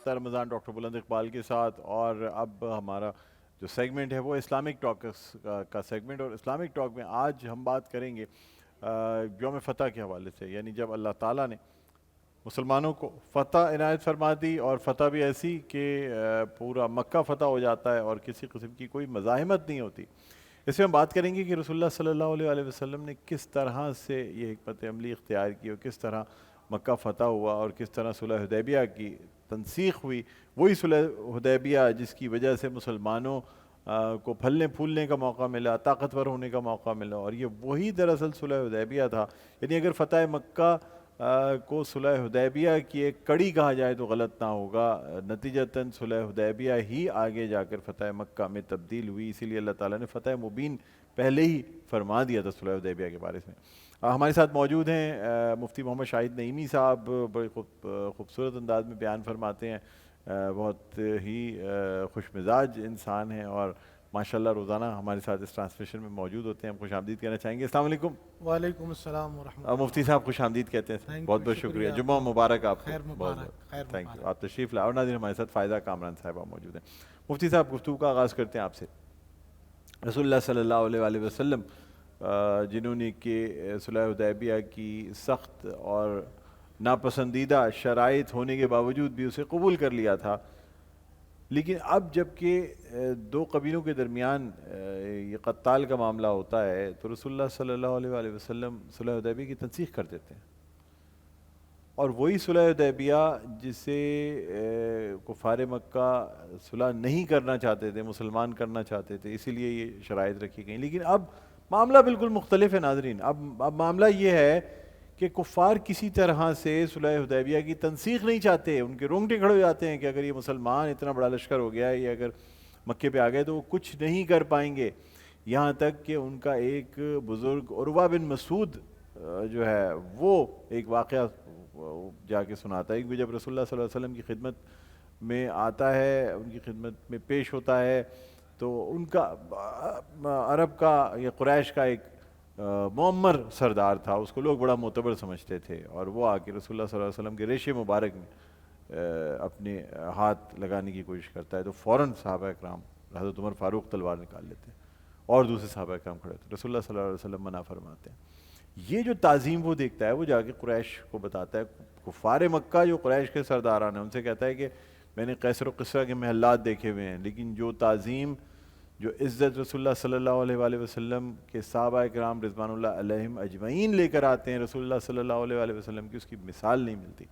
راستہ رمضان ڈاکٹر بلند اقبال کے ساتھ، اور اب ہمارا جو سیگمنٹ ہے وہ اسلامک ٹاکس کا سیگمنٹ، اور اسلامک ٹاک میں آج ہم بات کریں گے یوم فتح کے حوالے سے، یعنی جب اللہ تعالیٰ نے مسلمانوں کو فتح عنایت فرما دی، اور فتح بھی ایسی کہ پورا مکہ فتح ہو جاتا ہے اور کسی قسم کی کوئی مزاحمت نہیں ہوتی۔ اس میں ہم بات کریں گے کہ رسول اللہ صلی اللہ علیہ وآلہ وسلم نے کس طرح سے یہ حکمت عملی اختیار کی، اور کس طرح مکہ فتح ہوا، اور کس طرح صلح حدیبیہ کی تنسیخ ہوئی، وہی صلح حدیبیہ جس کی وجہ سے مسلمانوں کو پھلنے پھولنے کا موقع ملا، طاقتور ہونے کا موقع ملا، اور یہ وہی دراصل صلح حدیبیہ تھا۔ یعنی اگر فتح مکہ کو صلح حدیبیہ کی ایک کڑی کہا جائے تو غلط نہ ہوگا، نتیجتاً صلح حدیبیہ ہی آگے جا کر فتح مکہ میں تبدیل ہوئی، اسی لیے اللہ تعالیٰ نے فتح مبین پہلے ہی فرما دیا تھا صلح حدیبیہ کے بارے میں۔ ہمارے ساتھ موجود ہیں مفتی محمد شاہد نعیمی صاحب، بڑے خوبصورت انداز میں بیان فرماتے ہیں، بہت ہی خوش مزاج انسان ہیں، اور ماشاءاللہ روزانہ ہمارے ساتھ اس ٹرانسمیشن میں موجود ہوتے ہیں۔ ہم خوش آمدید کہنا چاہیں گے۔ السلام علیکم۔ وعلیکم السلام ورحمۃ اللہ۔ مفتی صاحب خوش آمدید کہتے ہیں، بہت بہت شکریہ، جمعہ مبارک آپ کو، خیر بہت مبارک، خیر تھینک یو، مبارک۔ آپ تشریف لائے۔ اور ناظرین ہمارے ساتھ فائزہ کامران صاحبہ موجود ہیں۔ مفتی صاحب گفتگو کا آغاز کرتے ہیں آپ سے۔ رسول اللہ صلی اللہ علیہ وآلہ وسلم جنہوں نے کہ صلح حدیبیہ کی سخت اور ناپسندیدہ شرائط ہونے کے باوجود بھی اسے قبول کر لیا تھا، لیکن اب جب کہ دو قبیلوں کے درمیان یہ قتال کا معاملہ ہوتا ہے تو رسول اللہ صلی اللہ علیہ وآلہ وسلم صلح حدیبیہ کی تنسیخ کر دیتے ہیں، اور وہی صلح حدیبیہ جسے کفار مکہ صلح نہیں کرنا چاہتے تھے، مسلمان کرنا چاہتے تھے، اسی لیے یہ شرائط رکھی گئیں۔ لیکن اب معاملہ بالکل مختلف ہے ناظرین۔ اب معاملہ یہ ہے کہ کفار کسی طرح سے صلح حدیبیہ کی تنسیخ نہیں چاہتے، ان کے رونگٹے کھڑے ہو جاتے ہیں کہ اگر یہ مسلمان اتنا بڑا لشکر ہو گیا ہے، یہ اگر مکے پہ آ گئے تو وہ کچھ نہیں کر پائیں گے، یہاں تک کہ ان کا ایک بزرگ عروہ بن مسعود جو ہے وہ ایک واقعہ جا کے سناتا ہے کہ جب رسول اللہ صلی اللہ علیہ وسلم کی خدمت میں آتا ہے، ان کی خدمت میں پیش ہوتا ہے، تو ان کا عرب کا یا قریش کا ایک معمر سردار تھا، اس کو لوگ بڑا معتبر سمجھتے تھے، اور وہ آ کے رسول اللہ صلی اللہ علیہ وسلم کے ریشے مبارک میں اپنے ہاتھ لگانے کی کوشش کرتا ہے، تو فوراً صحابہ اکرام حضرت عمر فاروق تلوار نکال لیتے ہیں، اور دوسرے صحابہ اکرام کھڑے ہوتے ہیں، رسول اللہ صلی اللہ علیہ وسلم منع فرماتے ہیں۔ یہ جو تعظیم وہ دیکھتا ہے، وہ جا کے قریش کو بتاتا ہے، کفار مکہ جو قریش کے سرداران ہیں ان سے کہتا ہے کہ میں نے قیصر و کسریٰ کے محلات دیکھے ہوئے ہیں، لیکن جو تعظیم، جو عزت رسول اللہ صلی اللہ علیہ وآلہ وسلم کے صحابہ کرام رضوان اللہ علیہم اجمعین لے کر آتے ہیں رسول اللہ صلی اللہ علیہ وآلہ وسلم کی، اس کی مثال نہیں ملتی۔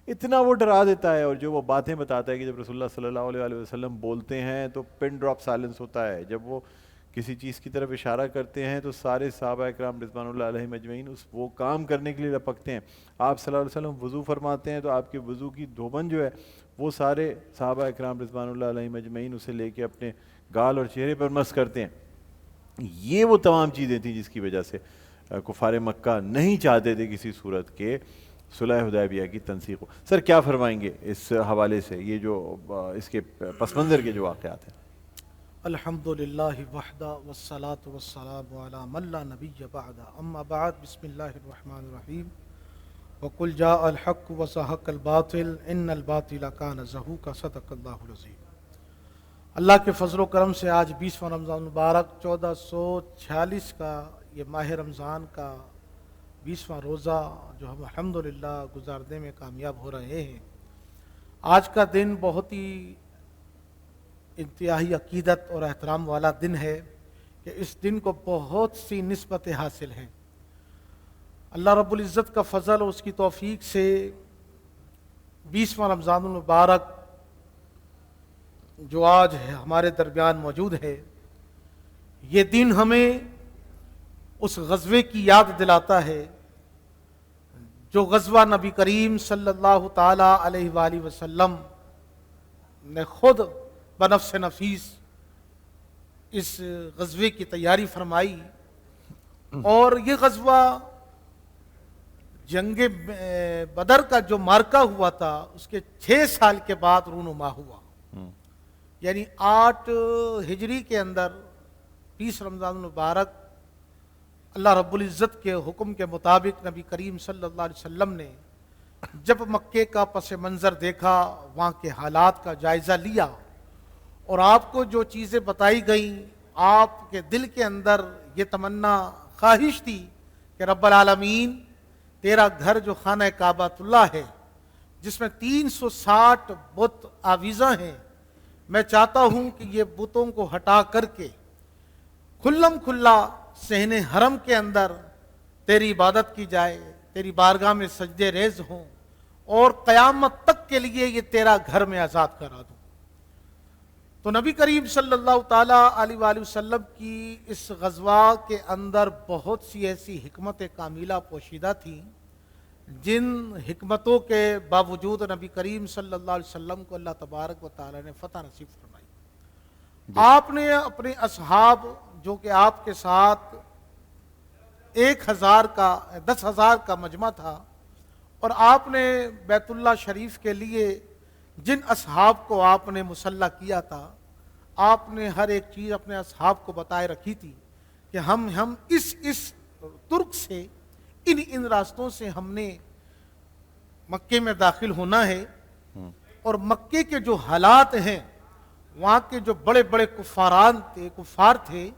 اتنا وہ ڈرا دیتا ہے، اور جو وہ باتیں بتاتا ہے کہ جب رسول اللہ صلی اللہ علیہ وآلہ وسلم بولتے ہیں تو پن ڈراپ سائلنس ہوتا ہے، جب وہ کسی چیز کی طرف اشارہ کرتے ہیں تو سارے صحابہ اکرام رضوان اللہ علیہم اجمعین وہ کام کرنے کے لیے لپکتے ہیں۔ آپ صلی اللہ علیہ وسلم وضو فرماتے ہیں تو آپ کے وضو کی دھوبن جو ہے وہ سارے صحابہ اکرام رضوان اللہ علیہم اجمعین اسے لے کے اپنے گال اور چہرے پر مس کرتے ہیں۔ یہ وہ تمام چیزیں تھیں جس کی وجہ سے کفار مکہ نہیں چاہتے تھے کسی صورت کے صلح حدیبیہ کی تنسیخ ہو۔ سر کیا فرمائیں گے اس حوالے سے، یہ جو اس کے پس منظر کے جو واقعات ہیں؟ الحمد للہ وحدہ والصلاة والسلام علی من لا نبی بعدہ، اما بعد، بسم اللہ الرحمن الرحیم۔ وقل جاء الحق وزہق الباطل ان الباطل کان زہوقا، صدق اللہ العظیم۔ اللہ کے فضل و کرم سے آج 20واں رمضان مبارک 1446 کا یہ ماہ رمضان کا 20واں روزہ جو ہم الحمدللہ گزارنے میں کامیاب ہو رہے ہیں۔ آج کا دن بہت ہی انتہائی عقیدت اور احترام والا دن ہے کہ اس دن کو بہت سی نسبتیں حاصل ہیں۔ اللہ رب العزت کا فضل اور اس کی توفیق سے 20واں رمضان المبارک جو آج ہمارے درمیان موجود ہے، یہ دن ہمیں اس غزوے کی یاد دلاتا ہے جو غزوہ نبی کریم صلی اللہ تعالی علیہ وآلہ وسلم نے خود بنفس نفیس اس غزوے کی تیاری فرمائی، اور یہ غزوہ جنگ بدر کا جو مارکہ ہوا تھا اس کے 6 سال کے بعد رونما ہوا، یعنی 8 ہجری کے اندر 20 رمضان المبارک اللہ رب العزت کے حکم کے مطابق نبی کریم صلی اللہ علیہ وسلم نے جب مکے کا پس منظر دیکھا، وہاں کے حالات کا جائزہ لیا اور آپ کو جو چیزیں بتائی گئیں، آپ کے دل کے اندر یہ تمنا خواہش تھی کہ رب العالمین تیرا گھر جو خانہ کعبۃ اللہ ہے، جس میں 360 بت آویزاں ہیں، میں چاہتا ہوں کہ یہ بتوں کو ہٹا کر کے کھلم کھلا صحن حرم کے اندر تیری عبادت کی جائے، تیری بارگاہ میں سجدے ریز ہوں اور قیامت تک کے لیے یہ تیرا گھر میں آزاد کرا دوں۔ تو نبی کریم صلی اللہ تعالیٰ علیہ وآلہ وسلم کی اس غزوہ کے اندر بہت سی ایسی حکمت کاملہ پوشیدہ تھیں، جن حکمتوں کے باوجود نبی کریم صلی اللہ علیہ وسلم کو اللہ تبارک و تعالیٰ نے فتح نصیب فرمائی۔ آپ نے اپنے اصحاب جو کہ آپ کے ساتھ 10,000 کا مجمع تھا، اور آپ نے بیت اللہ شریف کے لیے جن اصحاب کو آپ نے مسلح کیا تھا، آپ نے ہر ایک چیز اپنے اصحاب کو بتائے رکھی تھی کہ ہم اس ترک سے ان راستوں سے ہم نے مکے میں داخل ہونا ہے، اور مکے کے جو حالات ہیں، وہاں کے جو بڑے بڑے کفار تھے،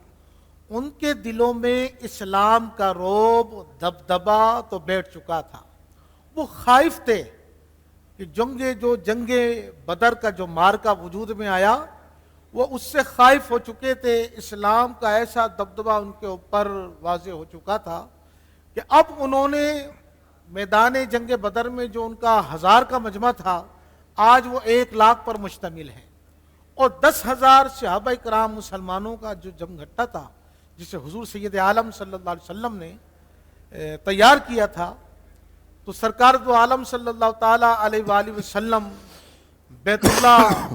ان کے دلوں میں اسلام کا رعب دبدبا تو بیٹھ چکا تھا۔ وہ خائف تھے کہ جنگ بدر کا جو مارکا وجود میں آیا، وہ اس سے خائف ہو چکے تھے۔ اسلام کا ایسا دبدبا ان کے اوپر واضح ہو چکا تھا کہ اب انہوں نے میدان جنگ بدر میں جو ان کا 1,000 کا مجمع تھا، آج وہ 1,00,000 پر مشتمل ہے، اور 10,000 صحابہ کرام مسلمانوں کا جو جمگھٹا تھا، جسے حضور سید عالم صلی اللہ علیہ وسلم نے تیار کیا تھا۔ تو سرکار دو عالم صلی اللہ تعالیٰ علیہ وآلہ وسلم بیت اللہ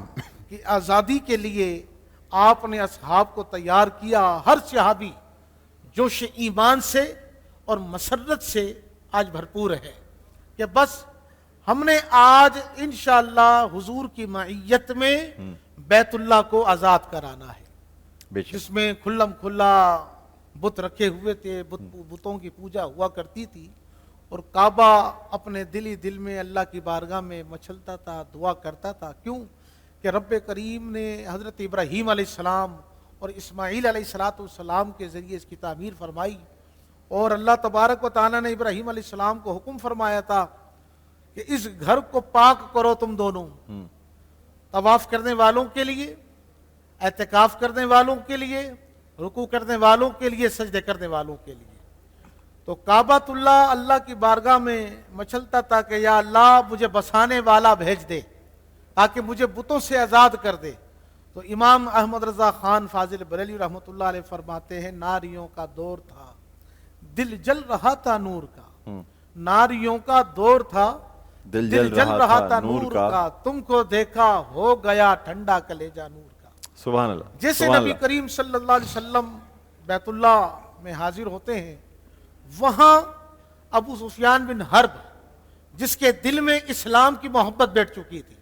کی آزادی کے لیے آپ نے اصحاب کو تیار کیا۔ ہر صحابی جوش ایمان سے اور مسرت سے آج بھرپور ہے کہ بس ہم نے آج انشاءاللہ حضور کی معیت میں بیت اللہ کو آزاد کرانا ہے، جس میں کھلم کھلا بت رکھے ہوئے تھے، بتوں کی پوجا ہوا کرتی تھی، اور کعبہ اپنے دل میں اللہ کی بارگاہ میں مچلتا تھا، دعا کرتا تھا۔ کیوں کہ رب کریم نے حضرت ابراہیم علیہ السلام اور اسماعیل علیہ السلام کے ذریعے اس کی تعمیر فرمائی، اور اللہ تبارک و تعالیٰ نے ابراہیم علیہ السلام کو حکم فرمایا تھا کہ اس گھر کو پاک کرو تم دونوں، طواف کرنے والوں کے لیے، اعتکاف کرنے والوں کے لیے، رکوع کرنے والوں کے لیے، سجدے کرنے والوں کے لیے۔ تو کعبۃ اللہ کی بارگاہ میں مچلتا تھا کہ یا اللہ مجھے بسانے والا بھیج دے تاکہ مجھے بتوں سے آزاد کر دے۔ تو امام احمد رضا خان فاضل بریلوی رحمۃ اللہ علیہ فرماتے ہیں، ناریوں کا دور تھا دل جل رہا تھا نور کا، ناریوں کا دور تھا دل جل رہا تھا نور کا، تم کو دیکھا ہو گیا ٹھنڈا کلیجہ نور کا۔ سبحان اللہ۔ جیسے نبی کریم صلی اللہ علیہ وسلم بیت اللہ میں حاضر ہوتے ہیں، وہاں ابو سفیان بن حرب، جس کے دل میں اسلام کی محبت بیٹھ چکی تھی،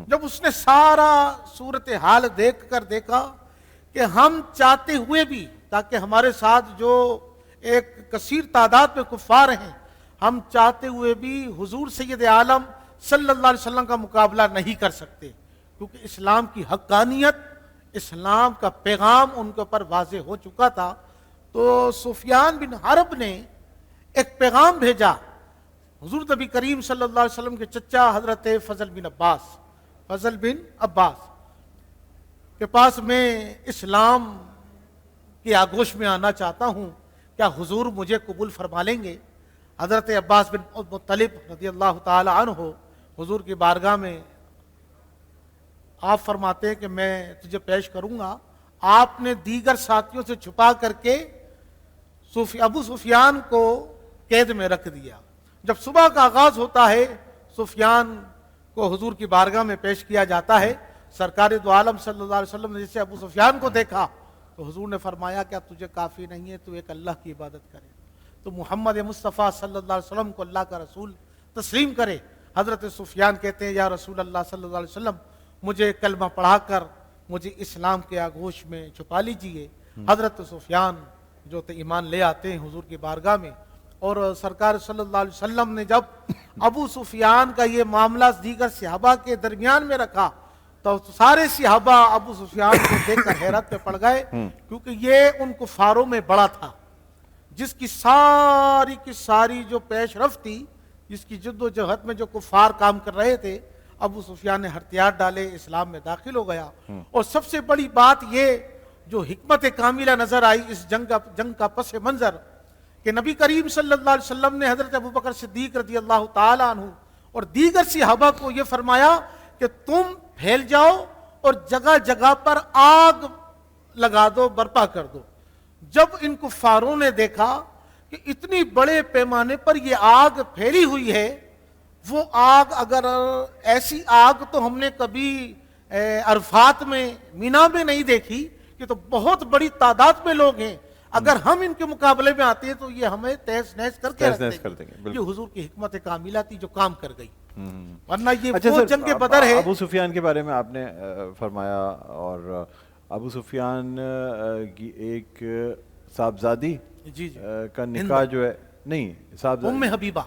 جب اس نے سارا صورتحال دیکھ کر دیکھا کہ ہم چاہتے ہوئے بھی، تاکہ ہمارے ساتھ جو ایک کثیر تعداد میں کفار ہیں، ہم چاہتے ہوئے بھی حضور سید عالم صلی اللہ علیہ وسلم کا مقابلہ نہیں کر سکتے، کیونکہ اسلام کی حقانیت، اسلام کا پیغام ان کے اوپر واضح ہو چکا تھا۔ تو سفیان بن حرب نے ایک پیغام بھیجا حضور نبی کریم صلی اللہ علیہ وسلم کے چچا حضرت فضل بن عباس کے پاس، میں اسلام کی آگوش میں آنا چاہتا ہوں، کیا حضور مجھے قبول فرما لیں گے؟ حضرت عباس بن مطلب رضی اللہ تعالی عنہ حضور کی بارگاہ میں آپ فرماتے ہیں کہ میں تجھے پیش کروں گا۔ آپ نے دیگر ساتھیوں سے چھپا کر کے ابو سفیان کو قید میں رکھ دیا۔ جب صبح کا آغاز ہوتا ہے، سفیان کو حضور کی بارگاہ میں پیش کیا جاتا ہے۔ سرکار دو عالم صلی اللہ علیہ وسلم نے جسے ابو سفیان کو دیکھا تو حضور نے فرمایا، کیا تجھے کافی نہیں ہے تو ایک اللہ کی عبادت کرے، تو محمد مصطفیٰ صلی اللہ علیہ وسلم کو اللہ کا رسول تسلیم کرے۔ حضرت سفیان کہتے ہیں، یا رسول اللہ صلی اللہ علیہ وسلم، مجھے کلمہ پڑھا کر مجھے اسلام کے آغوش میں چھپا لیجئے۔ حضرت سفیان جو ایمان لے آتے ہیں حضور کی بارگاہ میں، اور سرکار صلی اللہ علیہ وسلم نے جب ابو سفیان کا یہ معاملہ دیگر صحابہ کے درمیان میں رکھا تو سارے صحابہ ابو سفیان کو دیکھ کر حیرت میں پڑ گئے، کیونکہ یہ ان کفاروں میں بڑا تھا، جس کی ساری جو پیش رفت تھی، جس کی جد و جہد میں جو کفار کام کر رہے تھے، ابو سفیان نے ہتھیار ڈالے، اسلام میں داخل ہو گیا۔ اور سب سے بڑی بات یہ جو حکمت کاملہ نظر آئی اس جنگ کا پس منظر، کہ نبی کریم صلی اللہ علیہ وسلم نے حضرت ابوبکر صدیق رضی اللہ تعالی عنہ اور دیگر صحابہ کو یہ فرمایا کہ تم پھیل جاؤ اور جگہ جگہ پر آگ لگا دو، برپا کر دو۔ جب ان کفاروں نے دیکھا کہ اتنی بڑے پیمانے پر یہ آگ پھیلی ہوئی ہے، وہ آگ اگر ایسی آگ تو ہم نے کبھی عرفات میں مینا میں نہیں دیکھی، کہ تو بہت بڑی تعداد میں لوگ ہیں، اگر ہم ان کے مقابلے میں آتے ہیں تو یہ ہمیں تہس نہس کر کے رکھ دیں گے۔ یہ حضور کی حکمت کاملہ تھی جو کام کر گئی، ورنہ یہ وہ جنگ بدر ہے۔ ابو سفیان کے بارے میں آپ نے فرمایا، اور ابو سفیان کی ایک صاحبزادی کا نکاح جو ہے، نہیں ام حبیبہ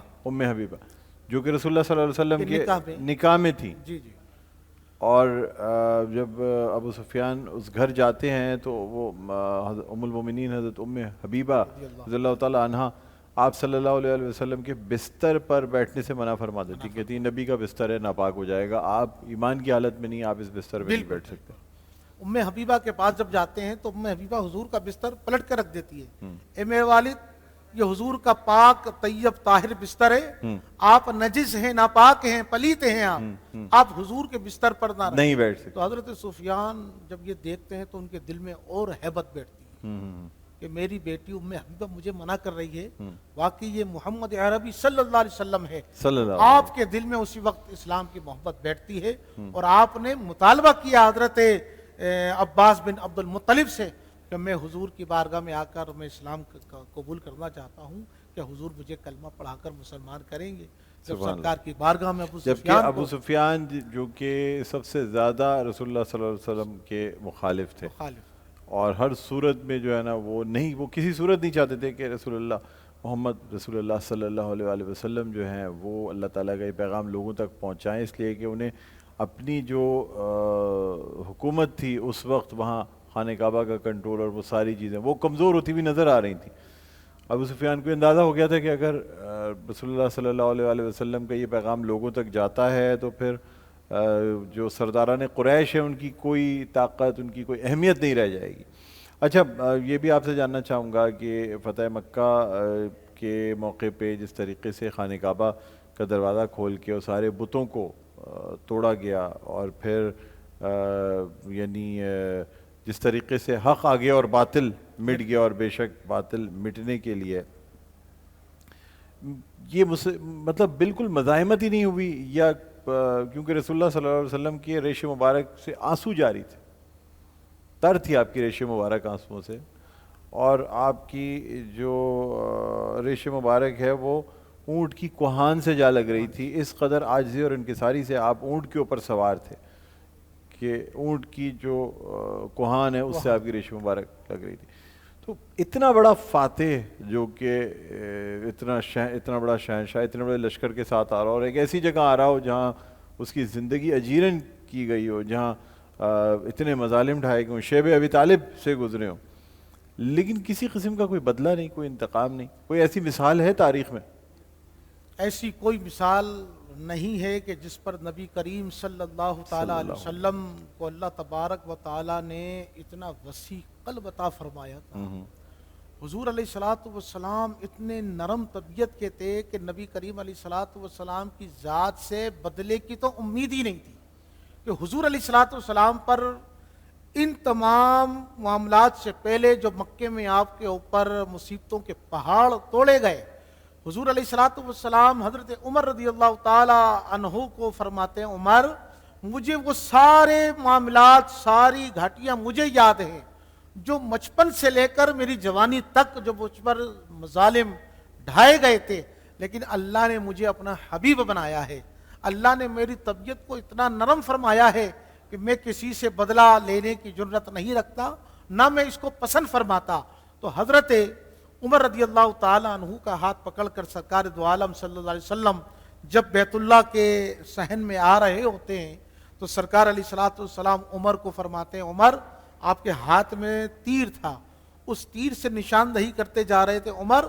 جو کہ رسول اللہ صلی اللہ علیہ وسلم کے نکاح میں تھی، جی جی، اور جب ابو سفیان اس گھر جاتے ہیں تو وہ ام المومنین حضرت ام حبیبہ رضی اللہ تعالی عنہا آپ صلی اللہ علیہ وسلم کے بستر پر بیٹھنے سے منع فرما دیتی، کہتی نبی کا بستر ہے، ناپاک ہو جائے گا، آپ ایمان کی حالت میں نہیں، آپ اس بستر پہ نہیں بیٹھ سکتے۔ ام حبیبہ کے پاس جب جاتے ہیں تو ام حبیبہ حضور کا بستر پلٹ کر رکھ دیتی ہے، اے میرے والد، یہ حضور کا پاک طیب طاہر بستر ہے، آپ نجس ہیں، ناپاک ہیں، پلیت ہیں، آپ حضور کے بستر پر نہیں بیٹھ سکتے۔ تو حضرت سفیان جب یہ دیکھتے ہیں تو ان کے دل میں اور ہیبت بیٹھتی ہے کہ میری بیٹی ام حبیبہ مجھے منع کر رہی ہے، واقعی یہ محمد عربی صلی اللہ علیہ وسلم ہے۔ آپ کے دل میں اسی وقت اسلام کی محبت بیٹھتی ہے، اور آپ نے مطالبہ کیا حضرت عباس بن عبد المطلب سے کہ میں حضور کی بارگاہ میں آ کر میں اسلام قبول کرنا چاہتا ہوں، کہ حضور مجھے کلمہ پڑھا کر مسلمان کریں گے۔ جب سرکار کی بارگاہ میں ابو سفیان جو کہ سب سے زیادہ رسول اللہ صلی اللہ علیہ وسلم کے مخالف تھے، اور ہر صورت میں جو ہے نا وہ کسی صورت نہیں چاہتے تھے کہ محمد رسول اللہ صلی اللہ علیہ وسلم جو ہیں وہ اللہ تعالیٰ کا یہ پیغام لوگوں تک پہنچائیں، اس لیے کہ انہیں اپنی جو حکومت تھی اس وقت وہاں خانہ کعبہ کا کنٹرول اور وہ ساری چیزیں وہ کمزور ہوتی ہوئی نظر آ رہی تھیں۔ ابو سفیان کو اندازہ ہو گیا تھا کہ اگر رسول اللہ صلی اللہ علیہ وسلم کا یہ پیغام لوگوں تک جاتا ہے تو پھر جو سرداران قریش ہیں ان کی کوئی طاقت، ان کی کوئی اہمیت نہیں رہ جائے گی۔ اچھا، یہ بھی آپ سے جاننا چاہوں گا کہ فتح مکہ کے موقع پہ جس طریقے سے خانہ کعبہ کا دروازہ کھول کے اور سارے بتوں کو توڑا گیا، اور پھر یعنی جس طریقے سے حق آ گیا اور باطل مٹ گیا، اور بے شک باطل مٹنے کے لیے یہ مطلب بالکل مزاحمت ہی نہیں ہوئی، یا کیونکہ رسول اللہ صلی اللہ علیہ وسلم کی ریش مبارک سے آنسو جاری تھے، تر تھی آپ کی ریش مبارک آنسوؤں سے، اور آپ کی جو ریش مبارک ہے وہ اونٹ کی کوہان سے جا لگ رہی تھی، اس قدر عاجزی اور انکساری سے آپ اونٹ کے اوپر سوار تھے کہ اونٹ کی جو کوہان ہے اس سے آپ کی ریش مبارک لگ رہی تھی۔ تو اتنا بڑا فاتح جو کہ اتنا بڑا شہنشاہ اتنے بڑے لشکر کے ساتھ آ رہا ہو، اور ایک ایسی جگہ آ رہا ہو جہاں اس کی زندگی اجیرن کی گئی ہو، جہاں اتنے مظالم ڈھائے گئے ہوں، شیب ابی طالب سے گزرے ہوں، لیکن کسی قسم کا کوئی بدلہ نہیں، کوئی انتقام نہیں۔ کوئی ایسی مثال ہے تاریخ میں؟ ایسی کوئی مثال نہیں ہے کہ جس پر نبی کریم صلی اللہ تعالیٰ علیہ وسلم کو اللہ تبارک و تعالیٰ نے اتنا وسیع قلب عطا فرمایا تھا۔ حضور علیہ الصلوۃ والسلام اتنے نرم طبیعت کے تھے کہ نبی کریم علیہ الصلوۃ والسلام کی ذات سے بدلے کی تو امید ہی نہیں تھی، کہ حضور علیہ الصلوۃ والسلام پر ان تمام معاملات سے پہلے جو مکے میں آپ کے اوپر مصیبتوں کے پہاڑ توڑے گئے، حضور علیہ الصلوۃ والسلام حضرت عمر رضی اللہ تعالی عنہ کو فرماتے ہیں، عمر مجھے وہ سارے معاملات، ساری گھاٹیاں مجھے یاد ہیں جو بچپن سے لے کر میری جوانی تک جو مجھ پر مظالم ڈھائے گئے تھے، لیکن اللہ نے مجھے اپنا حبیب بنایا ہے، اللہ نے میری طبیعت کو اتنا نرم فرمایا ہے کہ میں کسی سے بدلہ لینے کی جرت نہیں رکھتا، نہ میں اس کو پسند فرماتا۔ تو حضرت عمر رضی اللہ تعالیٰ عنہ کا ہاتھ پکڑ کر سرکار دو عالم صلی اللہ علیہ وسلم جب بیت اللہ کے صحن میں آ رہے ہوتے ہیں تو سرکار علیہ الصلوۃ والسلام عمر کو فرماتے ہیں عمر آپ کے ہاتھ میں تیر تھا، اس تیر سے نشاندہی کرتے جا رہے تھے، عمر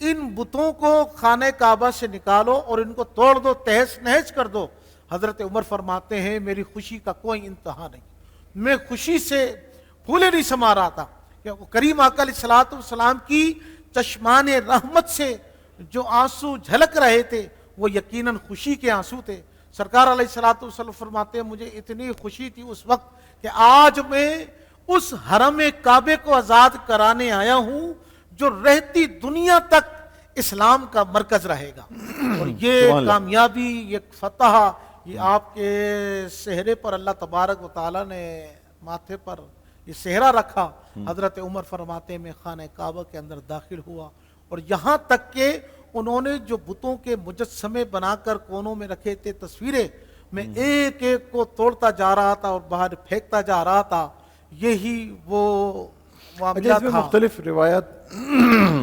ان بتوں کو خانہ کعبہ سے نکالو اور ان کو توڑ دو، تہس نہس کر دو۔ حضرت عمر فرماتے ہیں میری خوشی کا کوئی انتہا نہیں، میں خوشی سے پھولے نہیں سما رہا تھا کہ کریم آقا علیہ الصلوۃ والسلام کی چشمان رحمت سے جو آنسو جھلک رہے تھے وہ یقیناً خوشی کے آنسو تھے۔ سرکار علیہ الصلوۃ والسلام فرماتے ہیں مجھے اتنی خوشی تھی اس وقت کہ آج میں اس حرم کعبے کو آزاد کرانے آیا ہوں جو رہتی دنیا تک اسلام کا مرکز رہے گا، اور یہ کامیابی، یہ فتح، یہ آپ کے صحرے پر اللہ تبارک و تعالیٰ نے ماتھے پر یہ صحرا رکھا۔ حضرت عمر فرماتے ہیں میں خانہ کعبہ کے اندر داخل ہوا اور یہاں تک کہ انہوں نے جو بتوں کے مجسمے بنا کر کونوں میں رکھے تھے تصویریں، میں ایک ایک کو توڑتا جا رہا تھا اور باہر پھینکتا جا رہا تھا۔ یہی وہ معاملہ اس میں تھا۔ مختلف روایات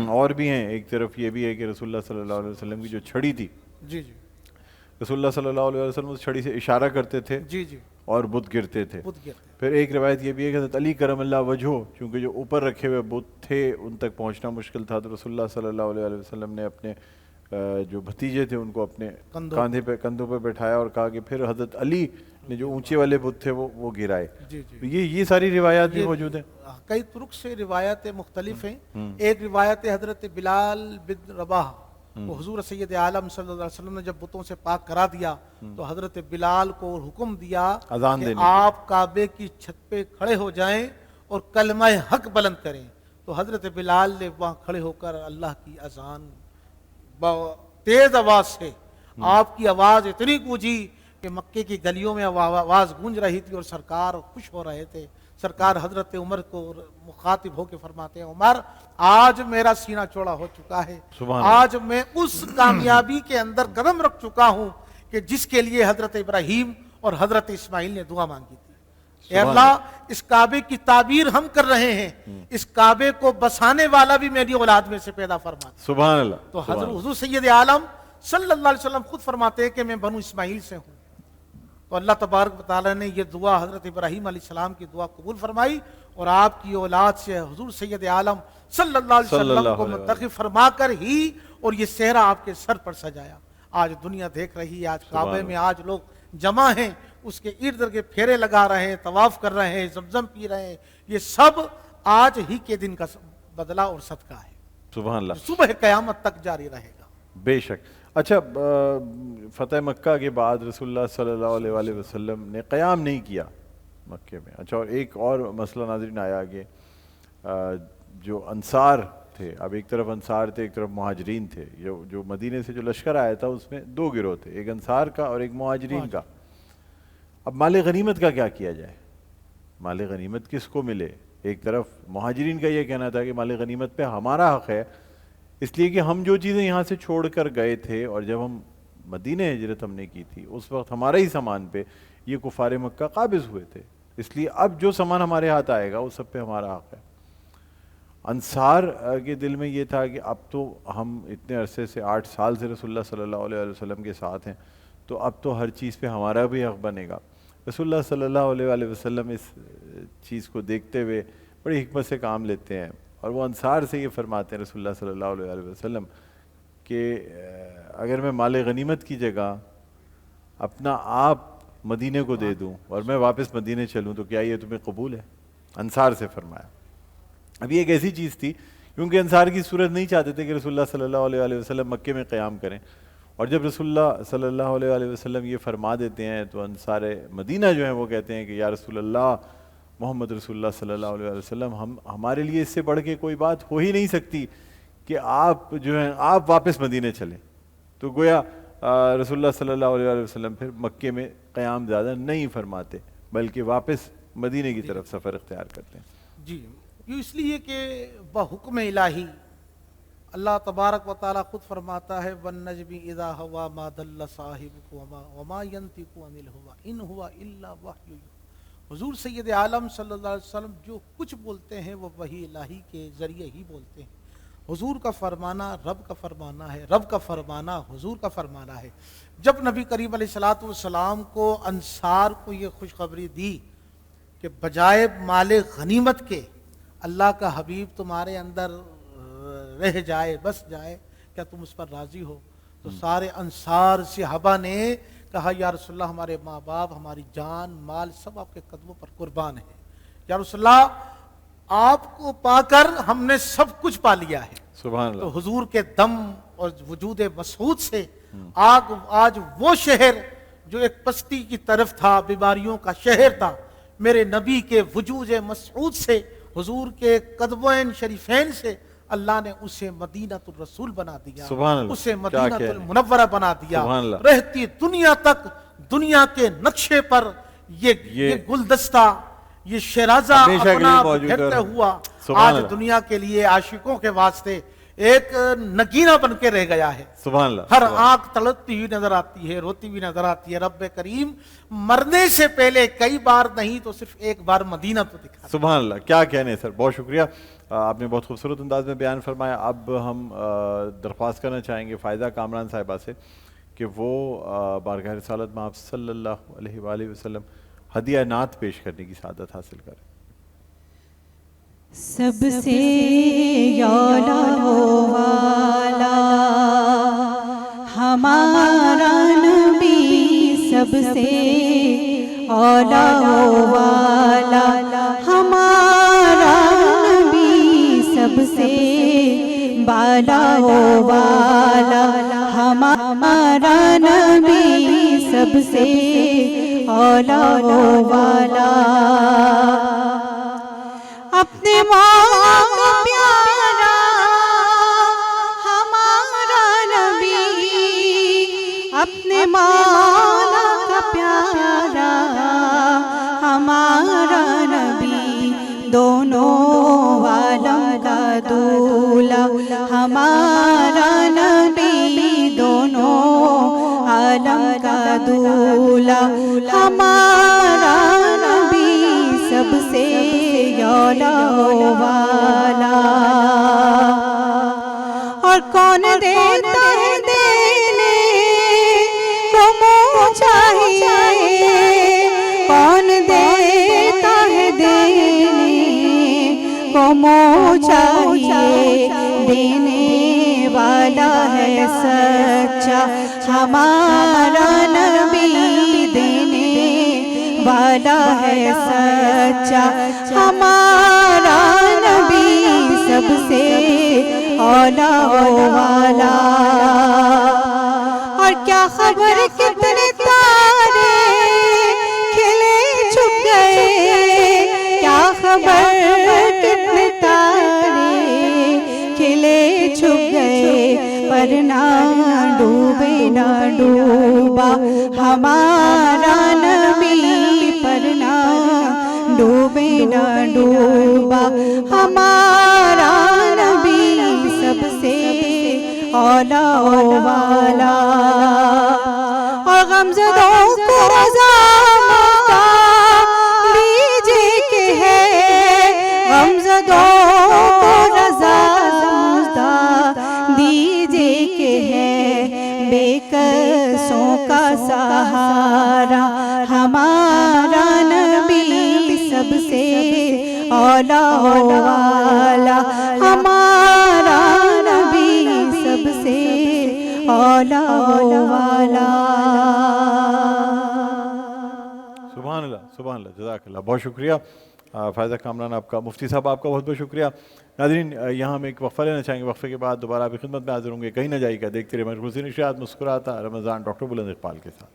اور بھی ہیں، ایک طرف یہ بھی ہے کہ رسول اللہ صلی اللہ علیہ وسلم کی جو چھڑی تھی، جی جی رسول اللہ صلی اللہ علیہ وسلم اس چھڑی سے اشارہ کرتے تھے جی جی اور بت گرتے تھے۔ بت گرتے۔ پھر ایک روایت یہ بھی ہے کہ حضرت علی کرم اللہ وجہہ، چونکہ جو اوپر رکھے ہوئے بت تھے ان تک پہنچنا مشکل تھا، تو رسول اللہ صلی اللہ علیہ وسلم نے اپنے جو بھتیجے تھے ان کو اپنے کندھوں پہ بٹھایا اور کہا کہ پھر حضرت علی نے جو اونچے والے بت تھے وہ گرائے۔ جی جی یہ ساری روایات بھی موجود ہیں۔ کئی طرق سے روایتیں مختلف ہیں۔ ایک روایت حضرت بلال بن رباح، وہ حضور سید عالم صلی اللہ علیہ وسلم نے جب بتوں سے پاک کرا دیا تو حضرت بلال کو حکم دیا کہ آپ کعبے کی چھت پہ کھڑے ہو جائیں اور کلمہ حق بلند کریں۔ تو حضرت بلال نے وہاں کھڑے ہو کر اللہ کی اذان تیز آواز سے، آپ کی آواز اتنی گونجی کہ مکے کی گلیوں میں آواز گونج رہی تھی اور سرکار خوش ہو رہے تھے۔ سرکار حضرت عمر کو مخاطب ہو کے فرماتے ہیں عمر آج میرا سینہ چوڑا ہو چکا ہے، آج میں اس کامیابی کے اندر قدم رکھ چکا ہوں کہ جس کے لیے حضرت ابراہیم اور حضرت اسماعیل نے دعا مانگی تھی۔ اے اللہ اس کعبے کی تعبیر ہم کر رہے ہیں، اس کعبے کو بسانے والا بھی میری اولاد میں سے پیدا فرما۔ سبحان اللہ۔ تو حضور سید عالم صلی اللہ علیہ وسلم خود فرماتے ہیں کہ میں بنو اسماعیل سے ہوں۔ تو اللہ تبارک و تعالیٰ نے یہ دعا حضرت ابراہیم علیہ السلام کی دعا قبول فرمائی اور آپ کی اولاد سے حضور سید عالم صلی اللہ علیہ وسلم کو منتخب فرما کر ہی اور یہ صحرا آپ کے سر پر سجایا۔ آج دنیا دیکھ رہی ہے، آج کعبے میں آج لوگ جمع ہیں، اس کے ارد گرد کے پھیرے لگا رہے ہیں، طواف کر رہے ہیں، زمزم پی رہے ہیں، یہ سب آج ہی کے دن کا بدلہ اور صدقہ ہے، سبحان اللہ، صبح قیامت تک جاری رہے گا۔ بے شک۔ اچھا، فتح مکہ کے بعد رسول اللہ صلی اللہ علیہ وآلہ وسلم نے قیام نہیں کیا مکے میں۔ اچھا، اور ایک اور مسئلہ ناظرین آیا کہ جو انصار تھے، اب ایک طرف انصار تھے ایک طرف مہاجرین تھے، جو مدینے سے جو لشکر آیا تھا اس میں دو گروہ تھے، ایک انصار کا اور ایک مہاجرین کا۔ اب مال غنیمت کا کیا کیا جائے؟ مال غنیمت کس کو ملے؟ ایک طرف مہاجرین کا یہ کہنا تھا کہ مال غنیمت پہ ہمارا حق ہے، اس لیے کہ ہم جو چیزیں یہاں سے چھوڑ کر گئے تھے اور جب ہم مدینہ ہجرت ہم نے کی تھی اس وقت ہمارا ہی سامان پہ یہ کفار مکہ قابض ہوئے تھے، اس لیے اب جو سامان ہمارے ہاتھ آئے گا وہ سب پہ ہمارا حق ہے۔ انصار کے دل میں یہ تھا کہ اب تو ہم اتنے عرصے سے 8 سال سے رسول اللہ صلی اللہ علیہ وسلم کے ساتھ ہیں، تو اب تو ہر چیز پہ ہمارا بھی حق بنے گا۔ رسول اللہ صلی اللہ علیہ وسلم اس چیز کو دیکھتے ہوئے بڑی حکمت سے کام لیتے ہیں اور وہ انصار سے یہ فرماتے ہیں رسول اللہ صلی اللہ علیہ وسلم کہ اگر میں مال غنیمت کی جگہ اپنا آپ مدینے کو دے دوں اور میں واپس مدینے چلوں تو کیا یہ تمہیں قبول ہے؟ انصار سے فرمایا۔ اب یہ ایک ایسی چیز تھی کیونکہ انصار کی صورت نہیں چاہتے تھے کہ رسول اللہ صلی اللہ علیہ وسلم مکے میں قیام کریں، اور جب رسول اللہ صلی اللہ علیہ وسلم یہ فرما دیتے ہیں تو انصار مدینہ جو ہیں وہ کہتے ہیں کہ یا رسول اللہ، محمد رسول اللہ صلی اللہ علیہ وسلم، ہمارے لیے اس سے بڑھ کے کوئی بات ہو ہی نہیں سکتی کہ آپ جو ہیں آپ واپس مدینے چلیں۔ تو گویا رسول اللہ صلی اللہ علیہ وسلم پھر مکے میں قیام زیادہ نہیں فرماتے بلکہ واپس مدینے کی طرف سفر اختیار کرتے ہیں۔ جی، یہ اس لیے کہ بحکم الہی اللہ تبارک و تعالیٰ خود فرماتا ہے وَالنَّجْمِ اِذَا هَوَى مَا ضَلَّ صَاحِبُكُمْ وَمَا يَنطِقُ عَنِ الْهَوَىٰ إِنْ هُوَ إِلَّا وَحْيٌ يُوحَىٰ۔ حضور سید عالم صلی اللہ علیہ وسلم جو کچھ بولتے ہیں وہ وحی الہی کے ذریعے ہی بولتے ہیں۔ حضور کا فرمانا رب کا فرمانا ہے، رب کا فرمانا حضور کا فرمانا ہے۔ جب نبی کریم علیہ الصلوۃ والسلام کو انصار کو یہ خوشخبری دی کہ بجائے مال غنیمت کے اللہ کا حبیب تمہارے اندر رہ جائے، بس جائے، کیا تم اس پر راضی ہو؟ تو سارے انصار صحابہ نے کہا یا رسول اللہ ہمارے ماں باپ، ہماری جان مال سب آپ کے قدموں پر قربان ہیں، یا رسول اللہ آپ کو پا کر ہم نے سب کچھ پا لیا ہے۔ سبحان اللہ۔ تو حضور کے دم اور وجود مسعود سے آج وہ شہر جو ایک پستی کی طرف تھا، بیماریوں کا شہر تھا، میرے نبی کے وجود مسعود سے، حضور کے قدمین شریفین سے اللہ نے اسے مدینۃ الرسول بنا دیا، سبحان اللہ، اسے کیا مدینۃ کہہ رہے ہیں۔ المنورہ بنا دیا، سبحان اللہ۔ رہتی دنیا تک دنیا کے نقشے پر یہ گلدستہ، یہ شیرازہ ہمیشہ کے اپنا لیے موجود بکھیرتا ہے۔ ہوا سبحان آج اللہ۔ دنیا کے لیے عاشقوں کے واسطے ایک نگینہ بن کے رہ گیا ہے۔ سبحان اللہ۔ ہر آنکھ تڑپتی ہوئی نظر آتی ہے، روتی ہوئی نظر آتی ہے۔ رب کریم مرنے سے پہلے کئی بار نہیں تو صرف ایک بار مدینہ تو دکھا۔ سبحان اللہ، کیا کہنے سر، بہت شکریہ، آپ نے بہت خوبصورت انداز میں بیان فرمایا۔ اب ہم درخواست کرنا چاہیں گے فائزہ کامران صاحبہ سے کہ وہ بارگاہ رسالت میں آپ صلی اللہ علیہ وآلہ وسلم ہدیہ نعت پیش کرنے کی سعادت حاصل کریں۔ سب سے یعلا والا ہمارا نبی، سب سے اولا والا ہمارا نبی، سب سے بالا والا ہمارا نبی، سب سے اولا والا، اپنے مولا کا پیارا ہمارا نبی، اپنے مولا کا پیارا ہمارا نبی، دونوں عالم کا دولا ہمارا نبی، دونوں عالم کا دولا ہمارا نبی، سب سے یعلا والا، اور کون دیتا ہے دینے کو منہ چاہیے، کون دیتا ہے دینے کو منہ چاہیے، دینے والا ہے سچا ہمارا نبی، دینے والا ہے سچا ہمارا نبی، سب سے اولا والا، اور کیا خبر کتنے تارے کھلے چھپ گئے، کیا خبر کتنے تارے کھلے چھپ گئے، پر نہ ڈوبے نہ ڈوبا ہمارا نبی، پر نہ ڈوبے نہ ڈوبا ہمارا نبی، سب سے اولا والا، اور غمزدوں کو رضا متا دیجے کہ ہے، غمزدوں کو رضا متا دیجے کہ ہے، بے کسوں کا سہارا ہمارا نبی، سب سے اولا والا ہمارا نبی، سب سے اولا والا۔ سبحان اللہ، سبحان اللہ، جزاک اللہ، بہت شکریہ فائزہ کامران آپ کا، مفتی صاحب آپ کا بہت بہت شکریہ۔ ناظرین یہاں ہم ایک وقفہ لینا چاہیں گے، وقفے کے بعد دوبارہ آپ کی خدمت میں حاضر ہوں گے، کہیں نہ جائیے گا، دیکھتے رہیے مرکزی نشریات، مسکراتا رمضان، ڈاکٹر بلند اقبال کے ساتھ۔